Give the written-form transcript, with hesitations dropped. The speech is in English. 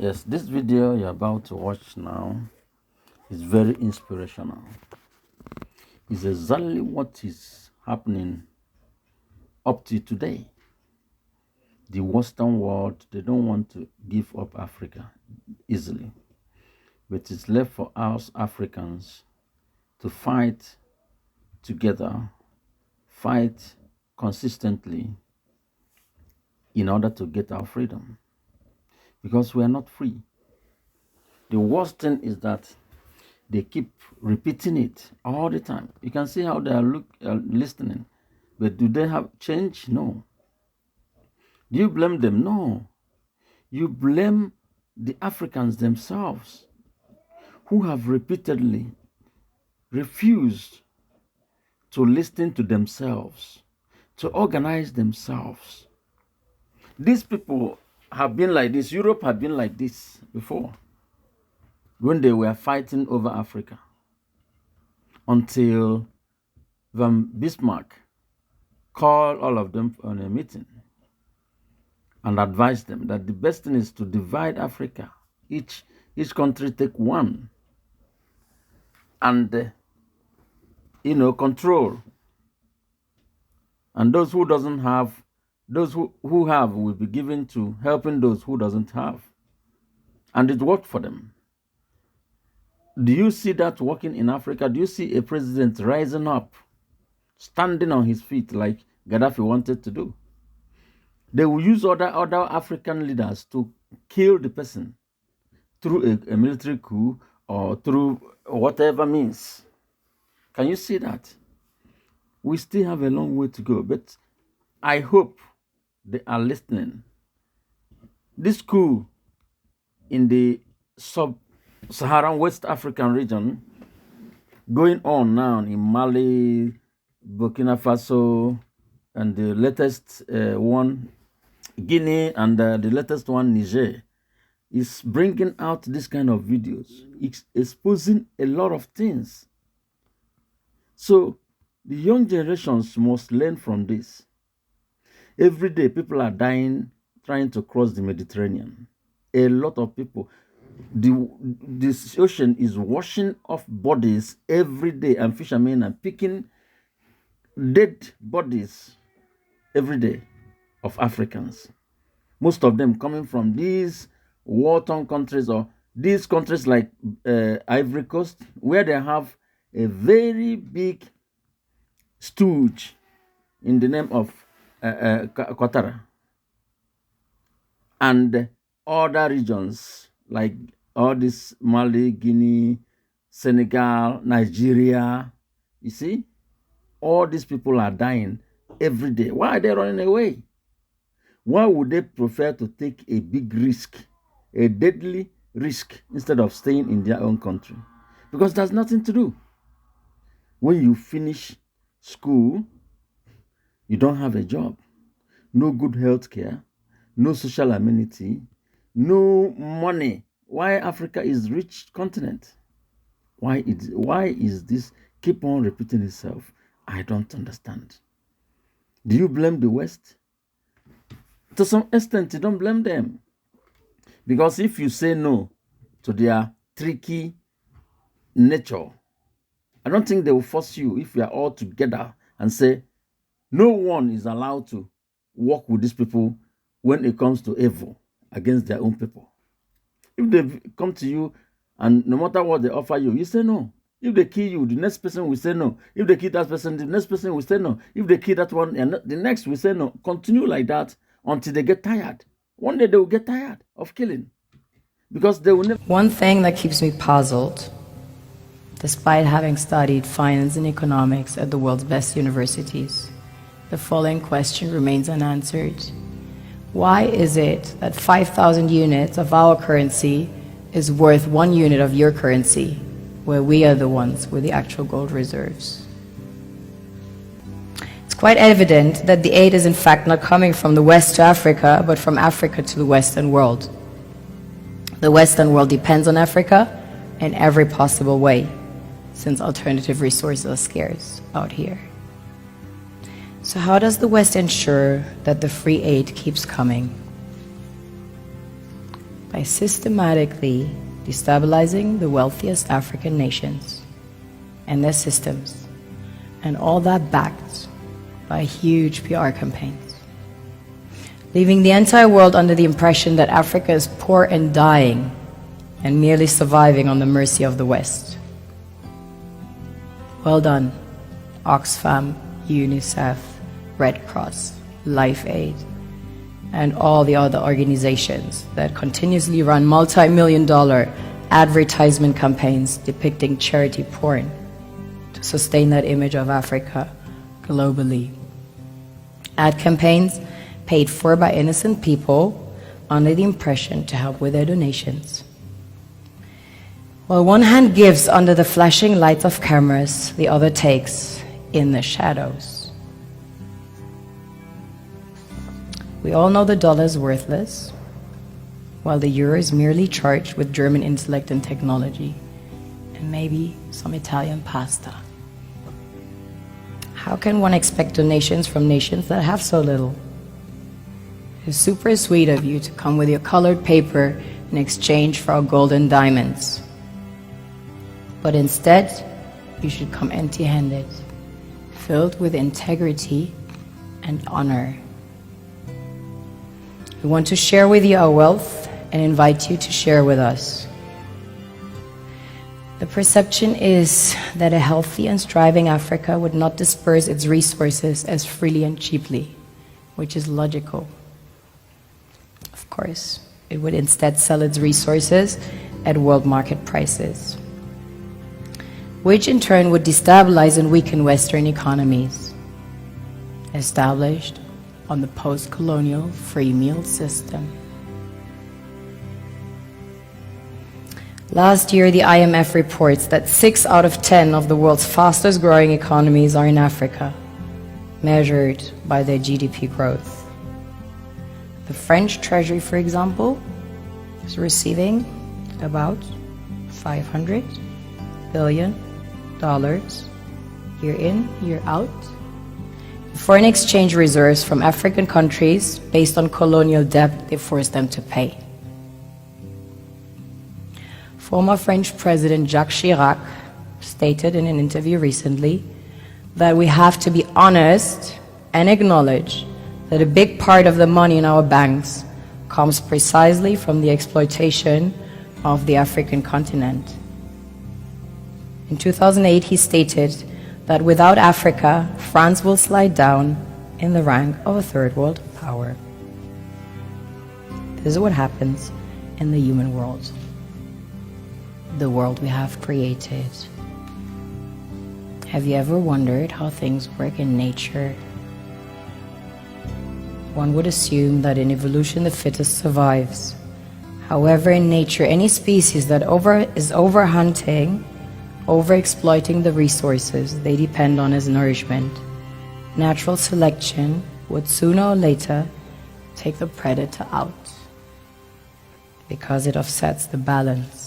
Yes, this video you're about to watch now is very inspirational. It's exactly what is happening up to today. The Western world, they don't want to give up Africa easily, but it's left for us Africans to fight together, fight consistently in order to get our freedom because we are not free. The worst thing is that they keep repeating it all the time. You can see how they are listening, but do they have change? No. Do you blame them? No. You blame the Africans themselves who have repeatedly refused to listen to themselves, to organize themselves. These people have been like this. Europe had been like this before when they were fighting over Africa until Van Bismarck called all of them on a meeting and advised them that the best thing is to divide Africa. Each country take one and control. And those who doesn't have, those who have will be given to helping those who doesn't have. And it worked for them. Do you see that working in Africa? Do you see a president rising up, standing on his feet like Gaddafi wanted to do? They will use other African leaders to kill the person through a military coup or through whatever means. Can you see that? We still have a long way to go, but I hope they are listening. This coup in the sub-Saharan West African region going on now in Mali, Burkina Faso, and the latest one, Guinea, and the latest one, Niger, is bringing out this kind of videos. It's exposing a lot of things. So the young generations must learn from this. Every day, people are dying trying to cross the Mediterranean. A lot of people. This ocean is washing off bodies every day, and fishermen are picking dead bodies every day of Africans. Most of them coming from these war-torn countries or these countries like Ivory Coast, where they have a very big stooge in the name of Qatar, and other regions like all this Mali, Guinea, Senegal, Nigeria. You see, all these people are dying every day. Why are they running away? Why would they prefer to take a big risk, a deadly risk, instead of staying in their own country? Because there's nothing to do. When you finish school, you don't have a job, no good health care, no social amenity, no money. Why Africa is rich continent? Why is this keep on repeating itself? I don't understand. Do you blame the West? To some extent, you don't blame them. Because if you say no to their tricky nature, I don't think they will force you if we are all together and say, no one is allowed to work with these people when it comes to evil against their own people. If they come to you and no matter what they offer you, you say no. If they kill you, the next person will say no. If they kill that person, the next person will say no. If they kill that one, and the next will say no. Continue like that until they get tired. One day they will get tired of killing because they will never. One thing that keeps me puzzled, despite having studied finance and economics at the world's best universities, the following question remains unanswered. Why is it that 5,000 units of our currency is worth 1 unit of your currency, where we are the ones with the actual gold reserves? It's quite evident that the aid is in fact not coming from the West to Africa, but from Africa to the Western world. The Western world depends on Africa in every possible way, since alternative resources are scarce out here. So how does the West ensure that the free aid keeps coming? by systematically destabilizing the wealthiest African nations and their systems, and all that backed by huge PR campaigns, leaving the entire world under the impression that Africa is poor and dying and merely surviving on the mercy of the West. Well done, Oxfam, UNICEF, Red Cross, Life Aid, and all the other organizations that continuously run multi-million-dollar advertisement campaigns depicting charity porn to sustain that image of Africa globally. Ad campaigns paid for by innocent people under the impression to help with their donations. While one hand gives under the flashing lights of cameras, the other takes in the shadows. We all know the dollar is worthless, while the euro is merely charged with German intellect and technology, and maybe some Italian pasta. How can one expect donations from nations that have so little? It's super sweet of you to come with your colored paper in exchange for our gold and diamonds. But instead, you should come empty-handed, filled with integrity and honor. We want to share with you our wealth and invite you to share with us. The perception is that a healthy and striving Africa would not disperse its resources as freely and cheaply, which is logical. Of course, it would instead sell its resources at world market prices, which in turn would destabilize and weaken Western economies, established on the post-colonial free meal system. Last year, the IMF reports that 6 out of 10 of the world's fastest growing economies are in Africa, measured by their GDP growth. The French Treasury, for example, is receiving about $500 billion year in, year out, foreign exchange reserves from African countries based on colonial debt they forced them to pay. Former French President Jacques Chirac stated in an interview recently that we have to be honest and acknowledge that a big part of the money in our banks comes precisely from the exploitation of the African continent. In 2008, he stated that without Africa, France will slide down in the rank of a third world power. This is what happens in the human world, the world we have created. Have you ever wondered how things work in nature? One would assume that in evolution the fittest survives. However, in nature, any species that is overhunting, overexploiting the resources they depend on as nourishment, natural selection would sooner or later take the predator out, because it offsets the balance.